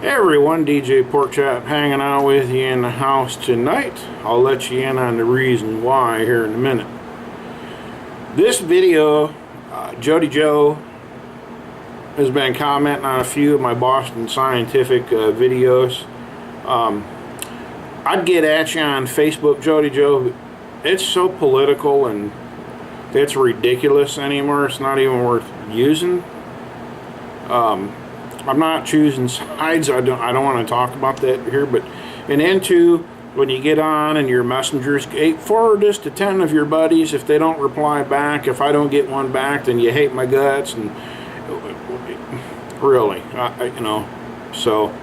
Hey everyone, DJ Porkchop hanging out with you in the house tonight. I'll let you in on the reason why here in a minute. This video, Jody Joe has been commenting on a few of my Boston Scientific videos. I'd get at you on Facebook, Jody Joe, but it's so political and it's ridiculous anymore. It's not even worth using. I'm not choosing sides. I don't want to talk about that here, but when you get on and your messengers, hey, forward this to 10 of your buddies. If they don't reply back, if I don't get one back, then you hate my guts. And really, you know, so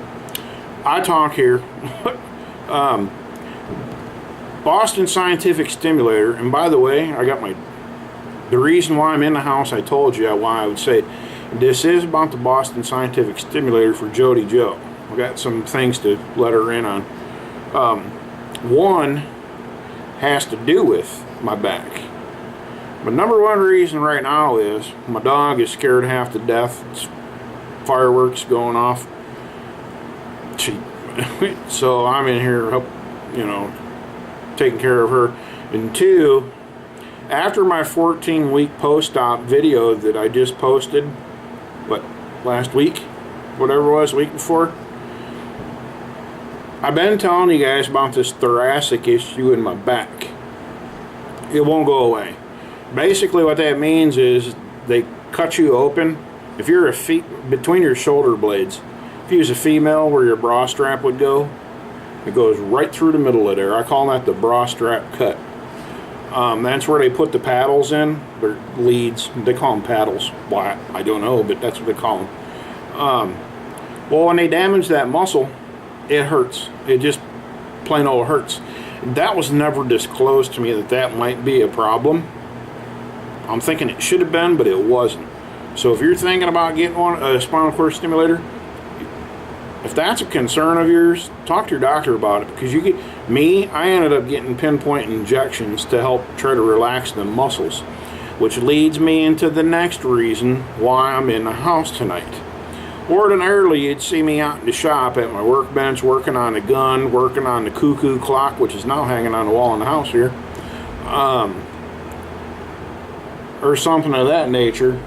I talk here. Boston Scientific Stimulator, and by the way, I got the reason why I'm in the house. I told you why I would say. This is about the Boston Scientific Stimulator for Jody Joe. I got some things to let her in on. One has to do with my back. But number one reason right now is my dog is scared half to death. It's fireworks going off. So I'm in here, you know, taking care of her. And two, after my 14-week post-op video that I just posted, last week, whatever it was, week before, I've been telling you guys about this thoracic issue in my back. It won't go away. Basically what that means is they cut you open. If you're between your shoulder blades, if you use a female where your bra strap would go, it goes right through the middle of there. I call that the bra strap cut. That's where they put the paddles in. They're leads. They call them paddles. Why? I don't know, but that's what they call them. Well, when they damage that muscle, it hurts. It just plain old hurts. That was never disclosed to me that might be a problem. I'm thinking it should have been, but it wasn't. So if you're thinking about getting a spinal cord stimulator, if that's a concern of yours, talk to your doctor about it, because I ended up getting pinpoint injections to help try to relax the muscles, which leads me into the next reason why I'm in the house tonight. Ordinarily, you'd see me out in the shop at my workbench working on the gun, working on the cuckoo clock, which is now hanging on the wall in the house here, or something of that nature.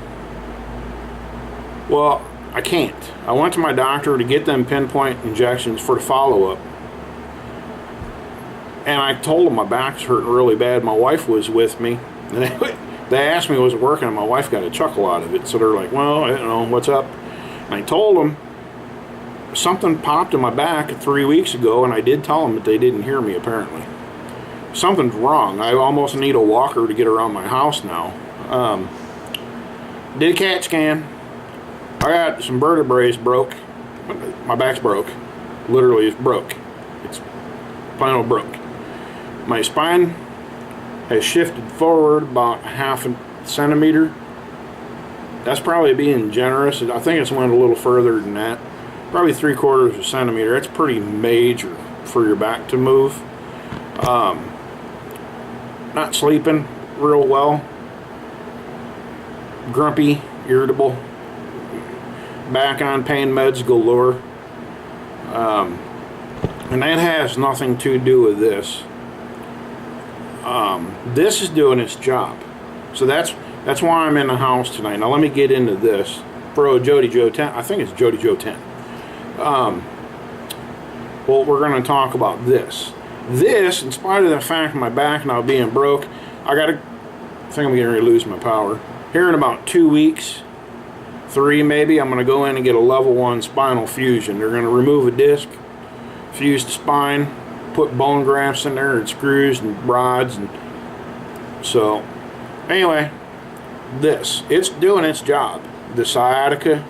Well, I can't. I went to my doctor to get them pinpoint injections for the follow-up. And I told them my back's hurting really bad. My wife was with me. And they asked me was it working, and my wife got a chuckle out of it. So they're like, well, I don't know, what's up? And I told them something popped in my back 3 weeks ago, and I did tell them, but they didn't hear me apparently. Something's wrong. I almost need a walker to get around my house now. Did a CAT scan. I got some vertebrae broke. My back's broke. Literally, it's broke. It's plain old broke. My spine has shifted forward about half a centimeter. That's probably being generous. I think it's went a little further than that. Probably 3/4 of a centimeter. That's pretty major for your back to move. Not sleeping real well. Grumpy, irritable. Back on pain meds galore. And that has nothing to do with this. This is doing its job. So that's why I'm in the house tonight. Now let me get into this. For Jody Joe 10. I think it's Jody Joe 10. Well, we're going to talk about this. This, in spite of the fact of my back now being broke, I think I'm getting ready to lose my power. Here in about 2 weeks, 3 maybe, I'm going to go in and get a level 1 spinal fusion. They're going to remove a disc, fuse the spine, put bone grafts in there and screws and rods. And so, anyway, it's doing its job. The sciatica,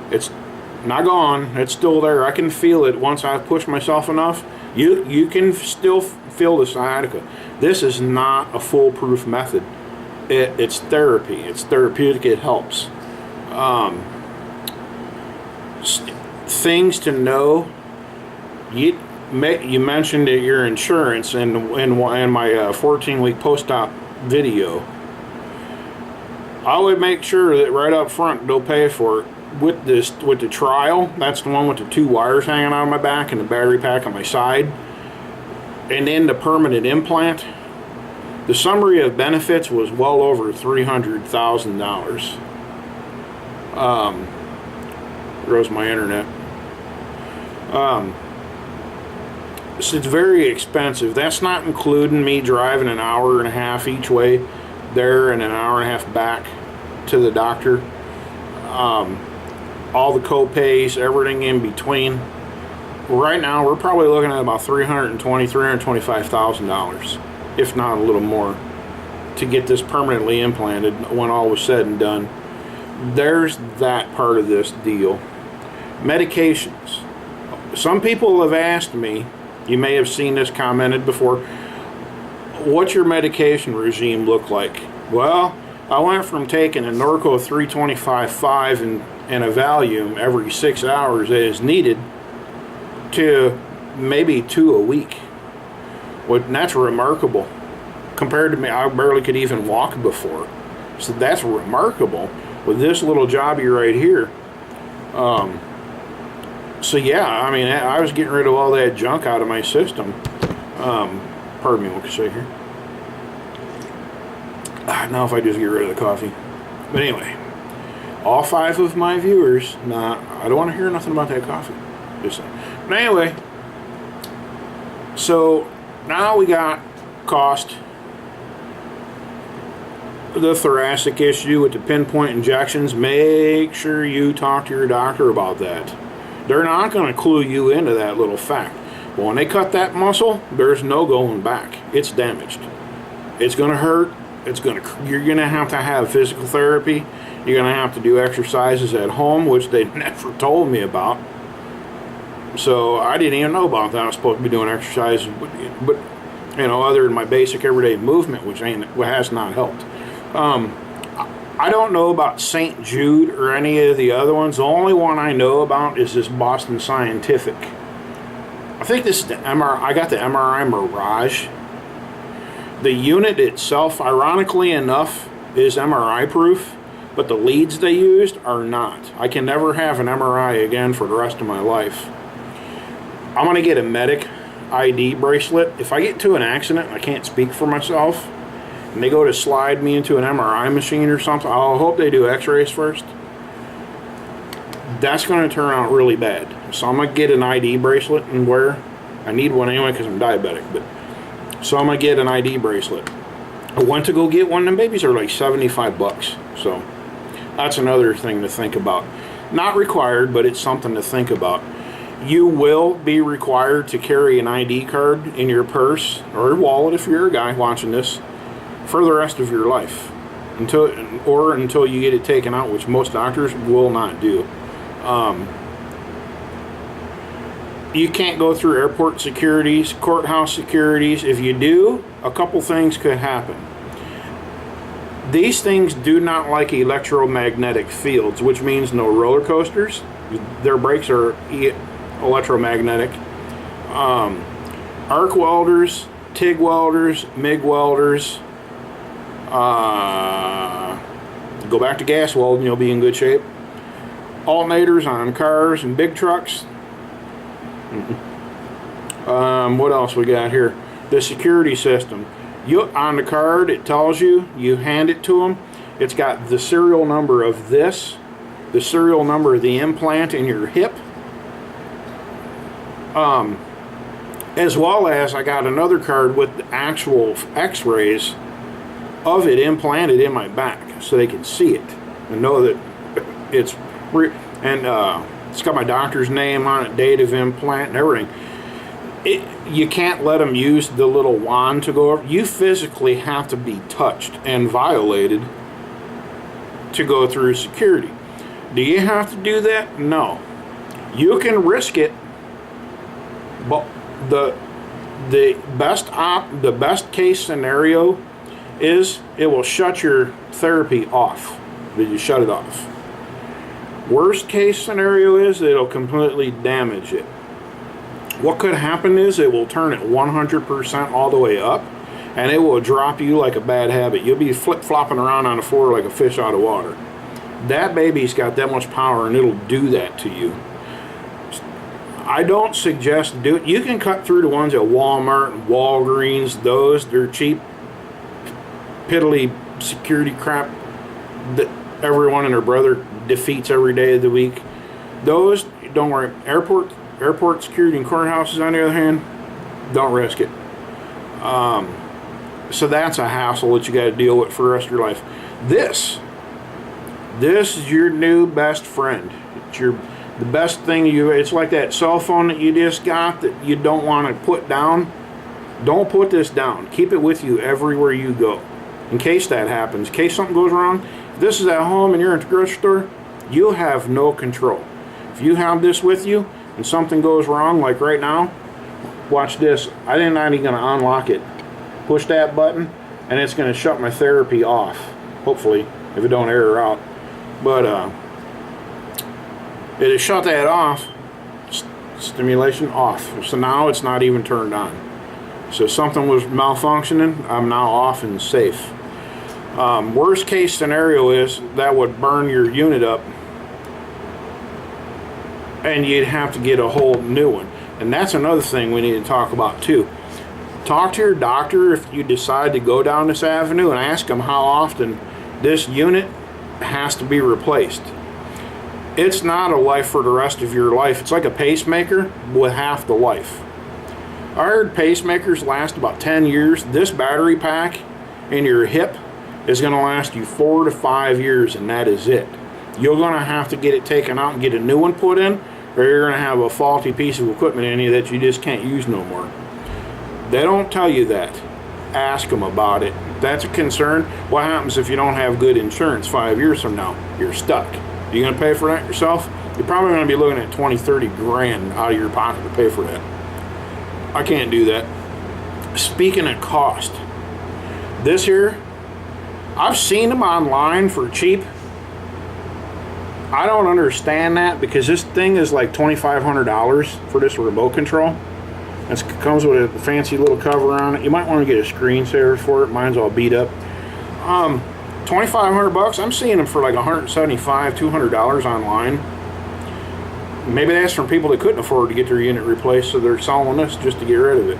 it's not gone. It's still there. I can feel it once I push myself enough. You can still feel the sciatica. This is not a foolproof method. It's therapy. It's therapeutic. It helps. Things to know. You mentioned your insurance in my 14-week post-op video. I would make sure that right up front they'll pay for it. with the trial, that's the one with the 2 wires hanging out of my back and the battery pack on my side, and then the permanent implant, the summary of benefits was well over $300,000. There goes my internet. So it's very expensive. That's not including me driving an hour and a half each way there and an hour and a half back to the doctor. All the co-pays, everything in between. Right now, we're probably looking at about $325,000, if not a little more, to get this permanently implanted when all was said and done. There's that part of this deal. Medications. Some people have asked me, you may have seen this commented before, what's your medication regime look like? Well, I went from taking a Norco 325/5 and a Valium every 6 hours as needed to maybe 2 a week. Well, that's remarkable. Compared to me, I barely could even walk before. So that's remarkable with this little jobby right here. So yeah, I mean, I was getting rid of all that junk out of my system. Pardon me, what can I say here? Now if I just get rid of the coffee. But anyway, all 5 of my viewers, I don't want to hear nothing about that coffee. Just saying. But anyway, so now we got cost, the thoracic issue with the pinpoint injections. Make sure you talk to your doctor about that. They're not going to clue you into that little fact. But when they cut that muscle, there's no going back. It's damaged. It's going to hurt. You're going to have physical therapy. You're going to have to do exercises at home, which they never told me about. So I didn't even know about that. I was supposed to be doing exercises, but you know, other than my basic everyday movement, which has not helped. I don't know about St. Jude or any of the other ones. The only one I know about is this Boston Scientific. I think this is the MRI. I got the MRI Mirage. The unit itself, ironically enough, is MRI proof, but the leads they used are not. I can never have an MRI again for the rest of my life. I'm going to get a medic A.D.D bracelet. If I get into an accident, I can't speak for myself, and they go to slide me into an MRI machine or something, I'll hope they do x-rays first. That's going to turn out really bad. So I'm going to get an A.D.D bracelet and wear. I need one anyway because I'm diabetic. So I'm going to get an A.D.D bracelet. I went to go get one, and babies are like 75 bucks. So that's another thing to think about. Not required, but it's something to think about. You will be required to carry an ID card in your purse or wallet if you're a guy watching this for the rest of your life, until you get it taken out, which most doctors will not do. You can't go through airport securities, courthouse securities. If you do, a couple things could happen. These things do not like electromagnetic fields, which means no roller coasters. Their brakes are electromagnetic. Arc welders, TIG welders, MIG welders. Go back to gas welding, you'll be in good shape. Alternators on cars and big trucks. What else we got here? The security system. On the card, it tells you, you hand it to them, it's got the serial number of this, the serial number of the implant in your hip, as well as I got another card with the actual x-rays of it implanted in my back, so they can see it and know that it's real. And it's got my doctor's name on it, date of implant and everything. You can't let them use the little wand to go over. You physically have to be touched and violated to go through security. Do you have to do that? No. You can risk it, but the best case scenario is it will shut your therapy off. Did you shut it off? Worst case scenario is it'll completely damage it. What could happen is it will turn it 100% all the way up, and it will drop you like a bad habit. You'll be flip-flopping around on the floor like a fish out of water. That baby's got that much power, and it'll do that to you. I don't suggest to do it. You can cut through the ones at Walmart, Walgreens. They're cheap, piddly security crap that everyone and their brother defeats every day of the week. Those, don't worry. Airport security and courthouses, on the other hand, don't risk it. So that's a hassle that you got to deal with for the rest of your life. This is your new best friend. It's the best thing it's like that cell phone that you just got that you don't want to put down. Don't put this down. Keep it with you everywhere you go. In case that happens, in case something goes wrong. If this is at home and you're at the grocery store, you have no control. If you have this with you and something goes wrong, like right now, watch this. I'm not even going to unlock it. Push that button and it's going to shut my therapy off. Hopefully, if it don't error out. But it has shut that off. Stimulation off. So now it's not even turned on. So something was malfunctioning. I'm now off and safe. Worst case scenario is that would burn your unit up and you'd have to get a whole new one. And that's another thing we need to talk about too. Talk to your doctor if you decide to go down this avenue and ask them how often this unit has to be replaced. It's not a life for the rest of your life. It's like a pacemaker with half the life. I heard pacemakers last about 10 years. This battery pack in your hip is going to last you 4 to 5 years, and that is it. You're going to have to get it taken out and get a new one put in, or you're going to have a faulty piece of equipment in you that you just can't use no more. They don't tell you that. Ask them about it. If that's a concern. What happens if you don't have good insurance 5 years from now? You're stuck. You're going to pay for that yourself? You're probably going to be looking at 20, 30 grand out of your pocket to pay for that. I can't do that. Speaking of cost, this here, I've seen them online for cheap. I don't understand that because this thing is like $2,500 for this remote control. It comes with a fancy little cover on it. You might want to get a screensaver for it. Mine's all beat up. $2,500. I'm seeing them for like $175, $200 online. Maybe that's from people that couldn't afford to get their unit replaced, so they're selling this just to get rid of it.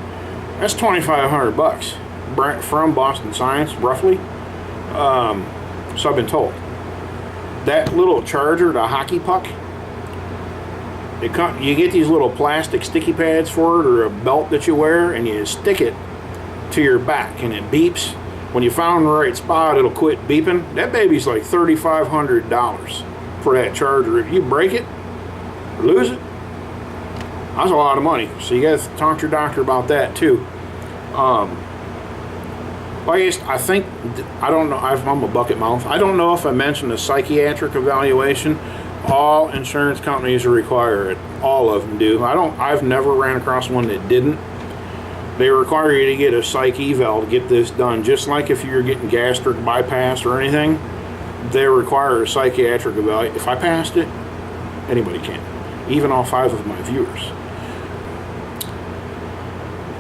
That's $2,500 from Boston Science, roughly. So I've been told. That little charger, the hockey puck, you get these little plastic sticky pads for it, or a belt that you wear, and you stick it to your back, and it beeps. When you found the right spot, it'll quit beeping. That baby's like $3,500 for that charger. If you break it or lose it, that's a lot of money. So you got to talk to your doctor about that too. I don't know. I'm a bucket mouth. I don't know if I mentioned a psychiatric evaluation. All insurance companies require it. All of them do. I've never ran across one that didn't. They require you to get a psych eval to get this done. Just like if you're getting gastric bypass or anything, they require a psychiatric evaluation. If I passed it, anybody can. Even all 5 of my viewers.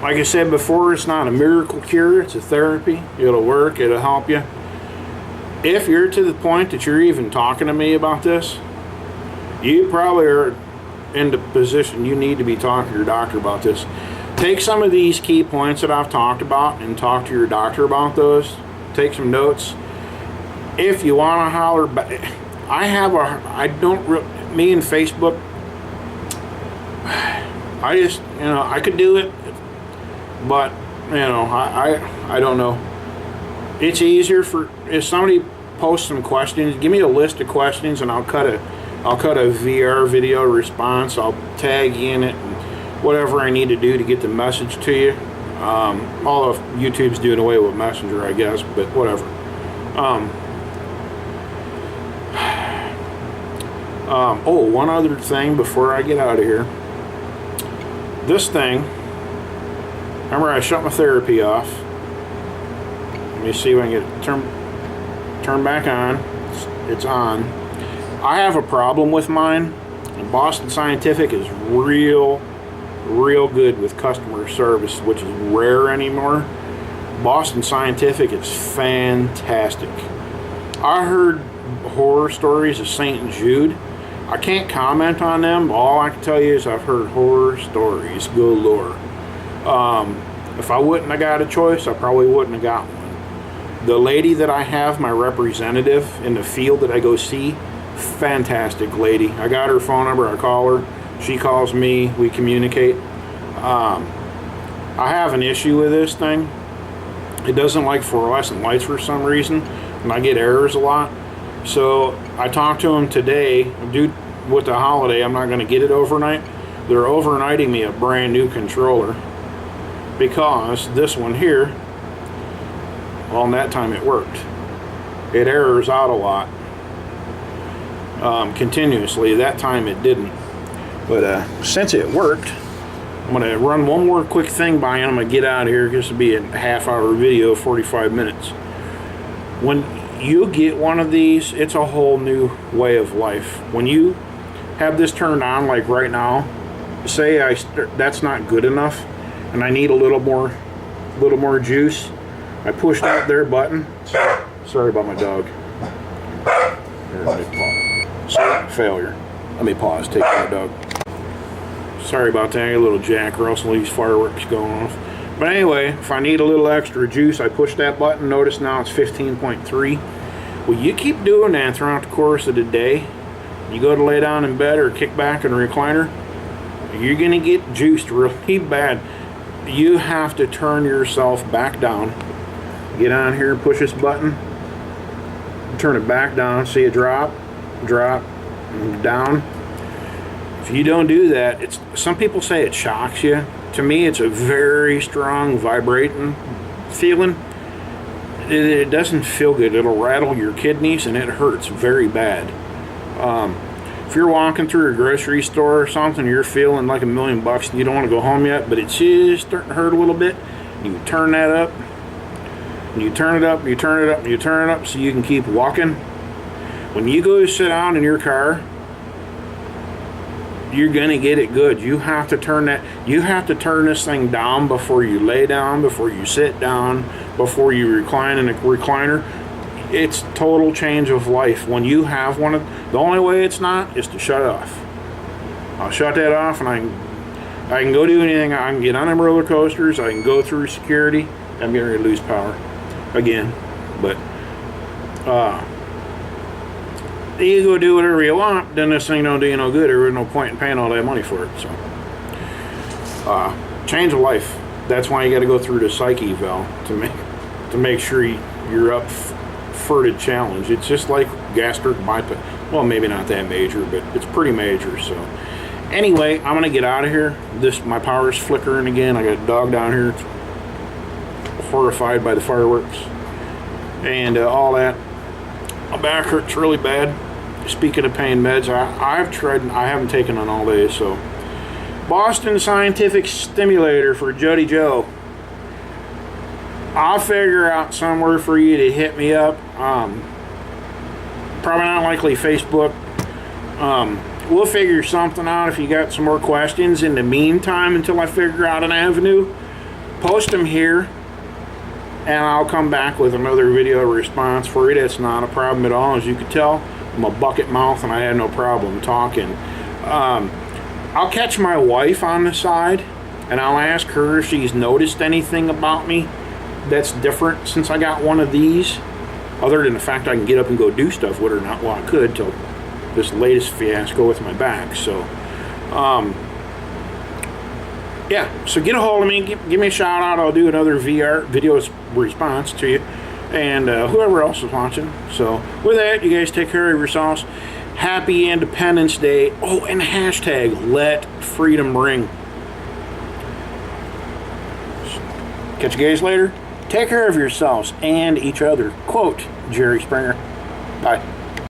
Like I said before, it's not a miracle cure. It's a therapy. It'll work. It'll help you. If you're to the point that you're even talking to me about this, you probably are in the position you need to be talking to your doctor about this. Take some of these key points that I've talked about and talk to your doctor about those. Take some notes. If you want to holler back, me and Facebook, I could do it, but, I don't know. It's easier if somebody posts some questions, give me a list of questions and I'll cut a VR video response. I'll tag you in it and whatever I need to do to get the message to you. All of YouTube's doing away with Messenger, I guess, but whatever. One other thing before I get out of here. This thing, remember I shut my therapy off. Let me see if I can get it turn back on. It's on. I have a problem with mine, and Boston Scientific is real good with customer service, which is rare anymore. Boston Scientific is fantastic. I heard horror stories of St. Jude. I can't comment on them. All I can tell you is I've heard horror stories galore. If I wouldn't have got a choice, I probably wouldn't have got one. The lady that I have, my representative in the field that I go see, fantastic lady. I got her phone number, I call her, she calls me, we communicate. I have an issue with this thing. It doesn't like fluorescent lights for some reason, and I get errors a lot. So I talked to them today. Due with the holiday, I'm not going to get it overnight. They're overnighting me a brand new controller because this one here, well, in that time it worked. It errors out a lot continuously. That time it didn't. But since it worked, I'm going to run one more quick thing by and I'm going to get out of here. This will be a half-hour video, 45 minutes. When you get one of these, it's a whole new way of life. When you have this turned on, like right now, say that's not good enough and I need a little more juice, I push that there button. Sorry about my dog. Here, let me pause. So, failure. Let me pause. Take my dog. Sorry about that. A little Jack Russell, these fireworks going off. But anyway, if I need a little extra juice, I push that button. Notice now it's 15.3. Well, you keep doing that throughout the course of the day. You go to lay down in bed or kick back in a recliner, you're going to get juiced really bad. You have to turn yourself back down. Get on here, push this button, turn it back down, see it drop, and down. If you don't do that, some people say it shocks you. To me, it's a very strong vibrating feeling. It doesn't feel good. It'll rattle your kidneys and it hurts very bad. If you're walking through a grocery store or something, you're feeling like $1 million and you don't want to go home yet, but it's just starting to hurt a little bit, you turn that up, and you turn it up, and you turn it up, and you turn it up so you can keep walking. When you go to sit down in your car, you're gonna get it good. You have to turn this thing down before you lay down, before you sit down, before you recline in a recliner. It's total change of life. When you have one of the only way it's not is to shut it off. I'll shut that off and I can go do anything. I can get on them roller coasters, I can go through security. I'm getting ready to lose power again. But you go do whatever you want, then this thing don't do you no good. There is no point in paying all that money for it. So change of life. That's why you got to go through the psyche eval to make sure you're up for the challenge. It's just like gastric bypass. Well, maybe not that major, but it's pretty major. So anyway, I'm gonna get out of here. My power's flickering again. I got a dog down here, horrified by the fireworks and all that. My back hurts really bad. Speaking of pain meds, I've tried. I haven't taken on all day. So, Boston Scientific Stimulator for Jody Joe. I'll figure out somewhere for you to hit me up. Probably not likely Facebook. We'll figure something out if you got some more questions. In the meantime, until I figure out an avenue, post them here. And I'll come back with another video response for you. That's not a problem at all. As you can tell, I'm a bucket mouth and I have no problem talking. I'll catch my wife on the side and I'll ask her if she's noticed anything about me that's different since I got one of these, other than the fact I can get up and go do stuff with her. Not well, I could till this latest fiasco with my back. So yeah, so get a hold of me, give me a shout out. I'll do another video response to you and whoever else is watching. So with that, you guys take care of yourselves. Happy Independence Day. Oh, and hashtag let freedom ring. Catch you guys later. Take care of yourselves and each other. Quote Jerry Springer. Bye.